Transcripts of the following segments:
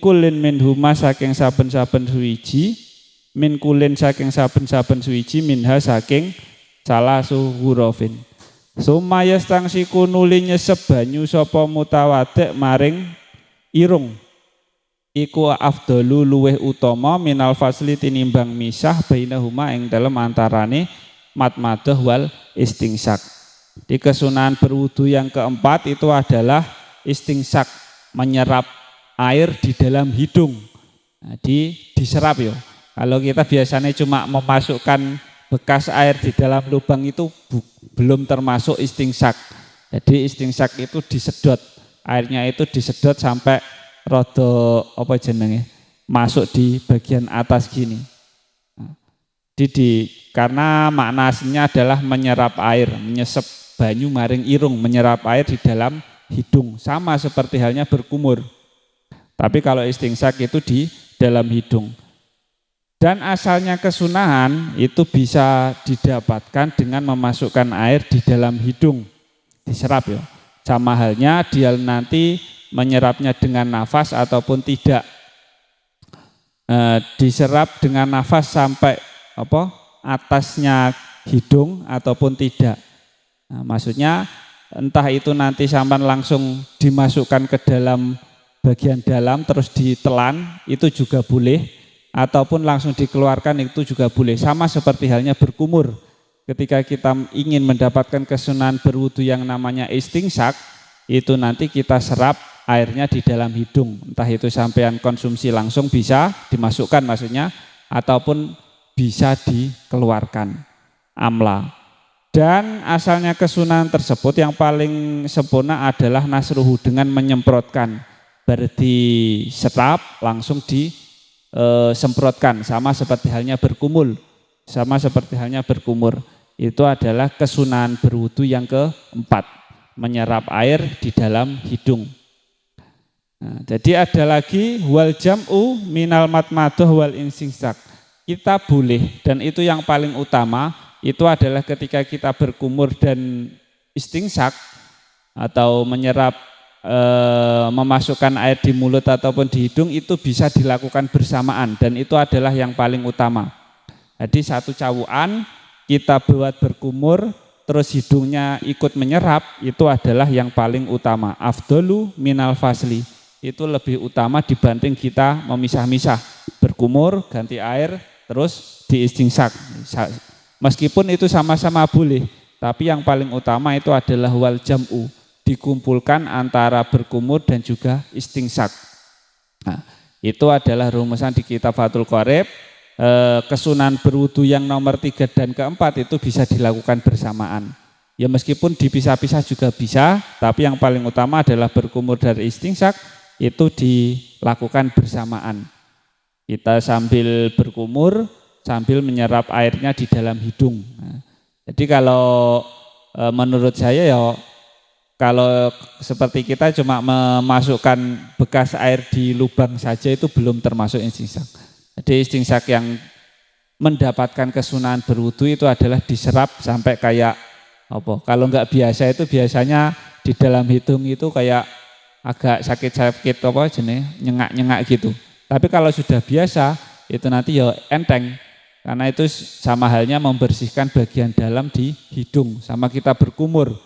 kulin min huma saking saben-saben suwiji, min kulin saking saben-saben suwiji, minha saking salah suhurofin. Sumaya stangsiku nuli nyesep banyu sapa mutawadek maring irung. Iku afdalu luweh utama minal fasli tinimbang misah bainahuma ing dalem antarane matmadah wal istingsak. Di kesunahan berwudu yang keempat itu adalah istingsak, menyerap air di dalam hidung. Nah, diserap ya. Kalau kita biasanya cuma memasukkan bekas air di dalam lubang itu belum termasuk istingsak. Jadi istingsak itu disedot, airnya itu disedot sampai rada apa jenenge masuk di bagian atas gini. Karena makna aslinya adalah menyerap air, menyesep banyu maring irung, menyerap air di dalam hidung, sama seperti halnya berkumur. Tapi kalau istingsak itu di dalam hidung. Dan asalnya kesunahan itu bisa didapatkan dengan memasukkan air di dalam hidung, diserap ya. Sama halnya dia nanti menyerapnya dengan nafas ataupun tidak. Diserap dengan nafas sampai atasnya hidung ataupun tidak. Nah, maksudnya entah itu nanti sampan langsung dimasukkan ke dalam bagian dalam terus ditelan itu juga boleh, ataupun langsung dikeluarkan itu juga boleh. Sama seperti halnya berkumur. Ketika kita ingin mendapatkan kesunahan berwudu yang namanya istingsak, itu nanti kita serap airnya di dalam hidung. Entah itu sampean konsumsi langsung bisa dimasukkan maksudnya, ataupun bisa dikeluarkan amla. Dan asalnya kesunahan tersebut yang paling sempurna adalah nasruhu, dengan menyemprotkan. Berarti serap langsung disemprotkan, sama seperti halnya berkumur. Itu adalah kesunahan berwudu yang keempat, menyerap air di dalam hidung. Nah, jadi ada lagi wal jam'u minal matmadah wal insingsak. Kita boleh, dan itu yang paling utama, itu adalah ketika kita berkumur dan istingsak atau menyerap memasukkan air di mulut ataupun di hidung, itu bisa dilakukan bersamaan, dan itu adalah yang paling utama. Jadi satu cawuan kita buat berkumur terus hidungnya ikut menyerap, itu adalah yang paling utama. Afdalu minal fasli, itu lebih utama dibanding kita memisah-misah, berkumur ganti air terus diistingsak. Meskipun itu sama-sama boleh, tapi yang paling utama itu adalah wal jam'u, dikumpulkan antara berkumur dan juga istingsak. Nah, itu adalah rumusan di kitab Fathul Qorib. Kesunahan berwudu yang nomor 3 dan keempat itu bisa dilakukan bersamaan. Ya meskipun dipisah-pisah juga bisa, tapi yang paling utama adalah berkumur dari istingsak, itu dilakukan bersamaan. Kita sambil berkumur, sambil menyerap airnya di dalam hidung. Nah, jadi kalau menurut saya ya, kalau seperti kita cuma memasukkan bekas air di lubang saja itu belum termasuk istingsak. Jadi istingsak yang mendapatkan kesunahan berwudu itu adalah diserap sampai kayak apa? Kalau enggak biasa itu biasanya di dalam hidung itu kayak agak sakit-sakit apa jenis nyengak-nyengak gitu. Tapi kalau sudah biasa itu nanti ya enteng, karena itu sama halnya membersihkan bagian dalam di hidung. Sama kita berkumur,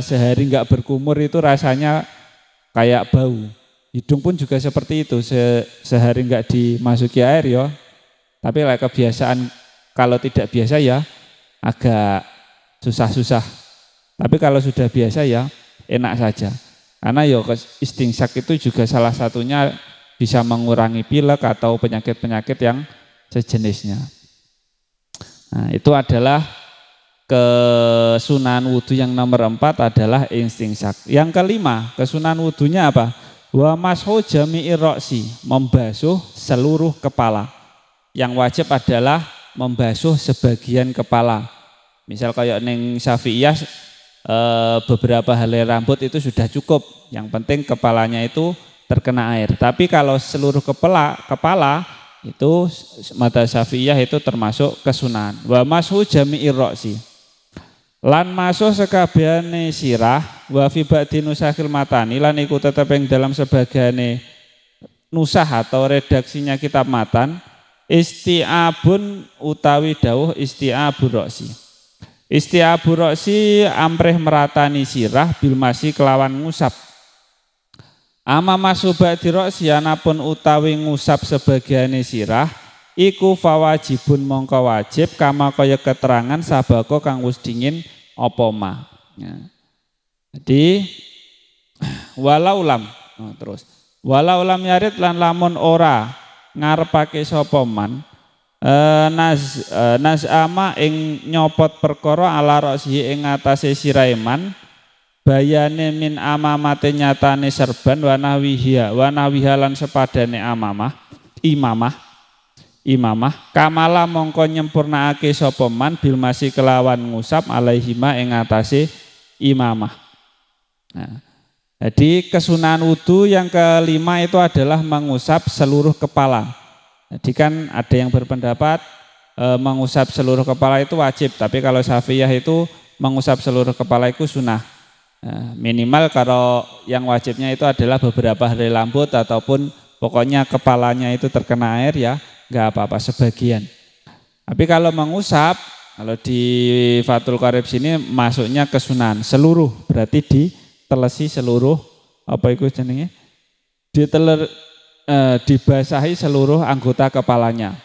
sehari enggak berkumur itu rasanya kayak bau. Hidung pun juga seperti itu, sehari enggak dimasuki air ya. Tapi like kebiasaan, kalau tidak biasa ya agak susah-susah. Tapi kalau sudah biasa ya enak saja. Karena ya istingsak itu juga salah satunya bisa mengurangi pilek atau penyakit-penyakit yang sejenisnya. Nah, itu adalah kesunahan wudu yang nomor 4 adalah istingsak. Yang kelima, kesunahan wudunya apa? Wa mashu jami'ir ra'si, membasuh seluruh kepala. Yang wajib adalah membasuh sebagian kepala. Misal kayak neng Syafi'iyah beberapa helai rambut itu sudah cukup. Yang penting kepalanya itu terkena air. Tapi kalau seluruh kepala itu mata Syafi'iyah itu termasuk kesunahan. Wa mashu jami'ir ra'si. Lan masuk sekabehane sirah wa fi ba'di nusakhil matani, lan iku tetep ing dalam sebagiane nusah atau redaksinya kitab matan, isti'abun utawi dawuh isti'abur roksi. Isti'abur roksi amrih meratani sirah bil masih kelawan ngusap. Ama masuba diroksi anapun utawi ngusap sebagiane sirah, iku fawajibun mongko wajib kama kaya keterangan sabako kang wis dingin apa ma. Ya. Jadi walau lam terus walau lam yarid lan lamun ora ngarepake sapa man nazama ing nyopot perkara ala roksi ing atase sirahe man bayane min amamate nyatane serban wanawiha lan sepadane imamah kamala mongko nyempurnaake sapa man bil masih kelawan ngusap alaihima ing atase imamah. Nah, jadi kesunahan wudu yang kelima itu adalah mengusap seluruh kepala. Jadi kan ada yang berpendapat mengusap seluruh kepala itu wajib, tapi kalau Syafi'iyah itu mengusap seluruh kepala itu sunnah. Minimal kalau yang wajibnya itu adalah beberapa helai rambut ataupun pokoknya kepalanya itu terkena air ya nggak apa-apa sebagian. Tapi kalau mengusap, kalau di Fathul Qarib sini masuknya kesunahan seluruh, berarti ditelesi seluruh apa itu jenenge? Dibasahi seluruh anggota kepalanya.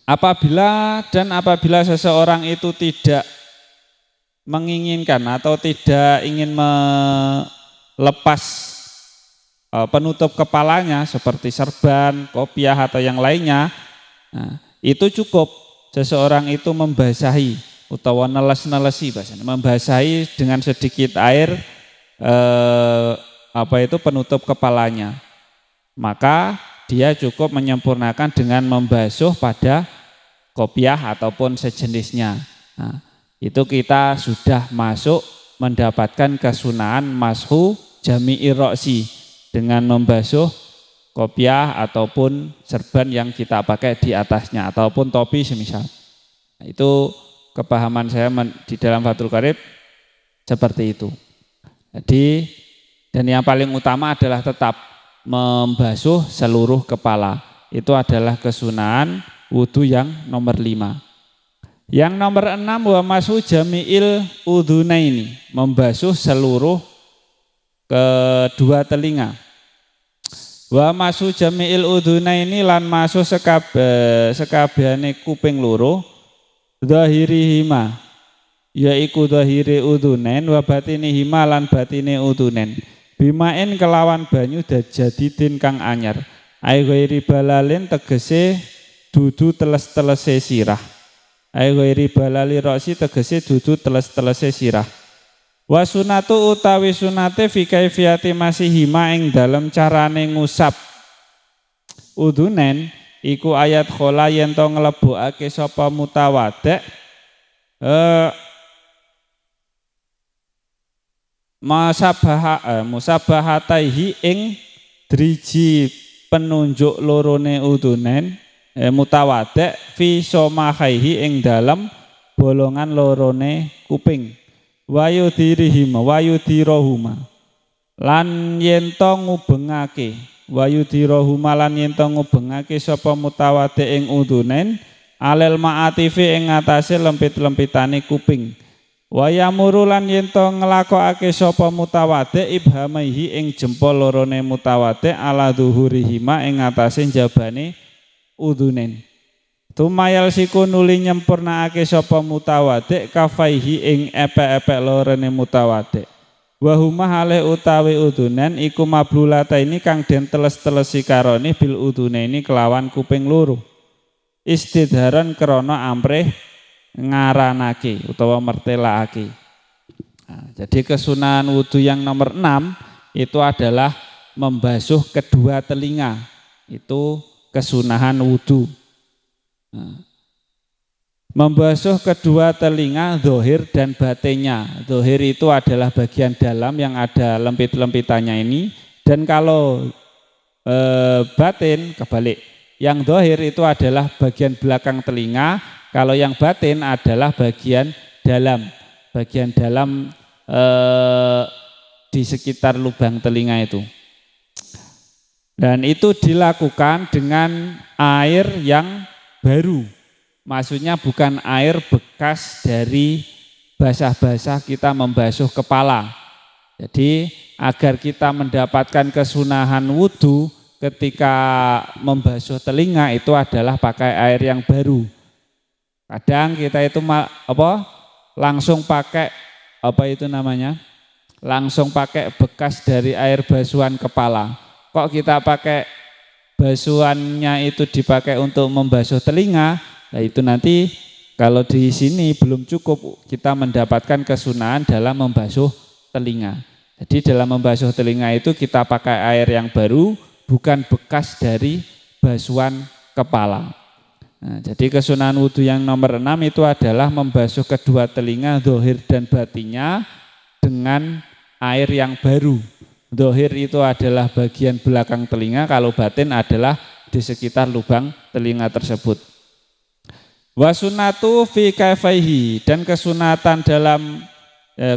Apabila seseorang itu tidak menginginkan atau tidak ingin melepas penutup kepalanya seperti serban, kopiah atau yang lainnya, nah, itu cukup seseorang itu membasahi utawa neles-nelesi bahasanya, membasahi dengan sedikit air penutup kepalanya. Maka dia cukup menyempurnakan dengan membasuh pada kopiah ataupun sejenisnya. Nah, itu kita sudah masuk mendapatkan kesunahan mashu jami'ir roksi dengan membasuh kopiah ataupun serban yang kita pakai di atasnya ataupun topi semisal. Nah, itu kepahaman saya di dalam Fathul Qarib seperti itu. Jadi dan yang paling utama adalah tetap membasuh seluruh kepala. Itu adalah kesunahan wudu yang nomor 5. Yang nomor 6 wa masu jami'il udhunaini, membasuh seluruh kedua telinga. Wa masu jami'il udhunaini lan masu sekabehane kuping loro zahirihima yaiku zahiri udhunain wa batinihima lan batine udhunain bimain kelawan banyu jadidin kang anyar ai ghairi balalin tegese dudu teles-telese sirah. Ai ghairi balali roksi tegese dudu teles-telese sirah. Wa sunatu utawi sunate fi kaifiyati masihima ing dalem carane ngusap udhunen iku ayat khola yen to nglebokake sapa mutawadek musabahataihi ing driji penunjuk lorone udhunen mutawadek fi somahaihi ing dalam bolongan lorone kuping wayudirohuma lan yento ngubengake lan yento ngubengake sapa mutawadek ing udhunen alel ma'atifi ing atase lempit-lempitane kuping wayamuru lan yento nglakokake sapa mutawadek ibhamaihi ing jempol lorone mutawadek ala dhuhurihima ing atase jabane udhunen. Tumayal siku nuli nyempurnaake sapa mutawadek kafaihi ing epek-epek lorone mutawadek. Wa huma hale utawi udhunen iku mablulata ini kang den teles-telesi karone bil udhunaini kelawan kuping loro. Istidharan krana amrih ngaranake utawa mertelaake. Nah, jadi kesunahan wudu yang nomor 6 itu adalah membasuh kedua telinga. Itu kesunahan wudu. Nah, membasuh kedua telinga zahir dan batinnya. Zahir itu adalah bagian dalam yang ada lempit-lempitannya ini, dan kalau batin kebalik. Yang zahir itu adalah bagian belakang telinga, kalau yang batin adalah bagian dalam di sekitar lubang telinga itu. Dan itu dilakukan dengan air yang baru. Maksudnya bukan air bekas dari basah-basah kita membasuh kepala. Jadi agar kita mendapatkan kesunahan wudhu ketika membasuh telinga itu adalah pakai air yang baru. Kadang kita itu langsung pakai langsung pakai bekas dari air basuhan kepala. Kok kita pakai basuhannya itu dipakai untuk membasuh telinga? Nah itu nanti kalau di sini belum cukup kita mendapatkan kesunahan dalam membasuh telinga. Jadi dalam membasuh telinga itu kita pakai air yang baru, bukan bekas dari basuhan kepala. Nah, jadi kesunahan wudhu yang nomor 6 itu adalah membasuh kedua telinga zahir dan batinnya dengan air yang baru. Zahir itu adalah bagian belakang telinga, kalau batin adalah di sekitar lubang telinga tersebut. Wasunatu fi kaifaihi, dan kesunatan dalam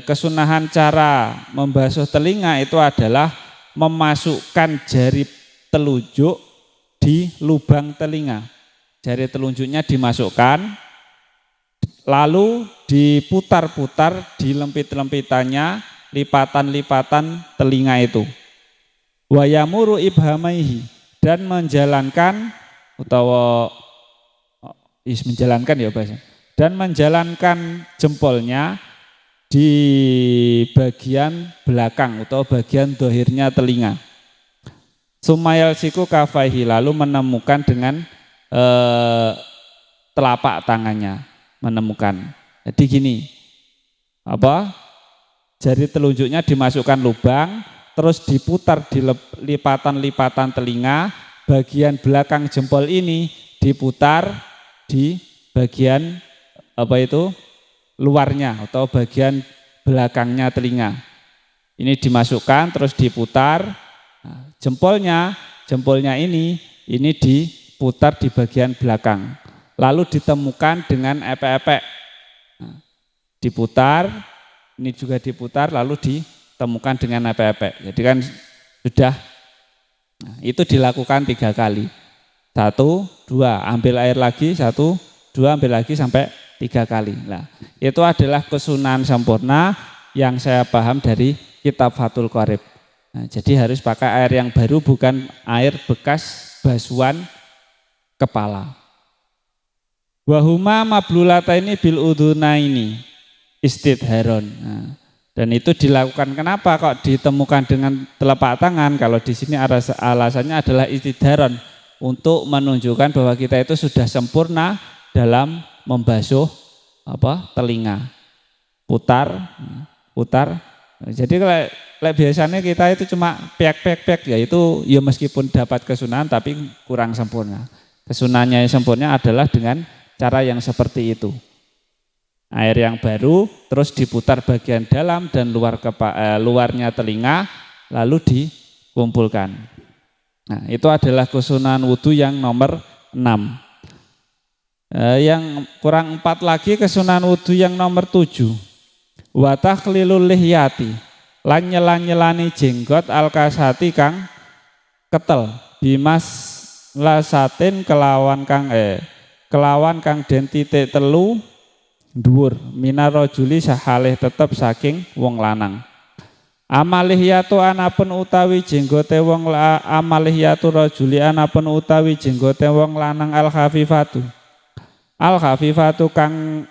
kesunahan cara membasuh telinga itu adalah memasukkan jari telunjuk di lubang telinga. Jari telunjuknya dimasukkan, lalu diputar-putar di lempit-lempitannya, lipatan-lipatan telinga itu. Wa yamuru ibhamaihi, dan menjalankan dan menjalankan jempolnya di bagian belakang atau bagian dohirnya telinga. Sumayal siku kafaihi, lalu menemukan dengan telapak tangannya, menemukan. Jadi gini, jari telunjuknya dimasukkan lubang, terus diputar di lipatan-lipatan telinga, bagian belakang jempol ini diputar di bagian luarnya atau bagian belakangnya telinga. Ini dimasukkan terus diputar. Nah, jempolnya ini diputar di bagian belakang. Lalu ditemukan dengan epek-epek. Nah, diputar, ini juga diputar lalu ditemukan dengan epek-epek. Jadi kan sudah, nah, itu dilakukan 3 kali. 1, 2, ambil air lagi, 1, 2, ambil lagi sampai 3 kali. Nah, itu adalah kesunahan sempurna yang saya paham dari kitab Fathul Qorib. Nah, jadi harus pakai air yang baru, bukan air bekas basuhan kepala. Wahuma mablulataini bil udhunaini istidharon. Nah, dan itu dilakukan kenapa kok ditemukan dengan telapak tangan? Kalau di sini alasannya adalah istidharon, untuk menunjukkan bahwa kita itu sudah sempurna dalam membasuh telinga. Putar. Jadi kalau biasanya kita itu cuma pek, ya itu ya meskipun dapat kesunahan tapi kurang sempurna. Kesunahannya yang sempurna adalah dengan cara yang seperti itu. Air yang baru terus diputar bagian dalam dan luarnya telinga, lalu dikumpulkan. Nah, itu adalah kesunahan wudhu yang nomor 6. Yang kurang 4 lagi kesunahan wudhu yang nomor 7. Wa takhlilul lihyati, lan nyelani jenggot alkasati kang ketel, bimas lasatin kelawan kang den titik telu dhuwur minarojuli sahalih tetep saking wong lanang. Amalihiyatu anapun utawi jenggote wong amalihiyatu rajuli anapun utawi jenggote wong lanang al khafifatu kang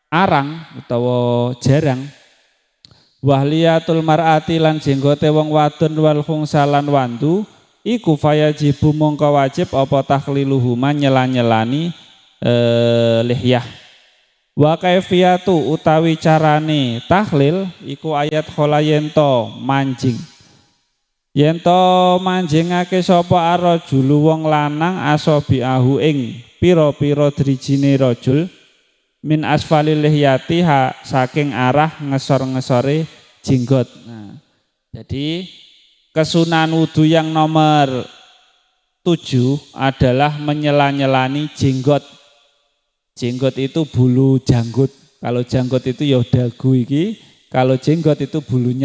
arang utawa jarang. Wahliyatul mar'ati lan jenggote wong wadon wal khungsalan wandu iku fayajibu mongko wajib apa takhliluhuma nyelani lihyah. Wa kaifiyatu utawi carane tahlil iku ayat khola yento manjing. Yento manjingake sapa arajulu wong lanang asabiahu ing pira-pira drijine rajul min asfalil lihyati saking arah ngesor-ngesore jenggot. Nah, jadi kesunahan wudhu yang nomor 7 adalah menyela-nyelani jenggot. Jenggot itu bulu janggut. Kalau janggut itu ya dagu iki, Kalau jenggot itu bulunya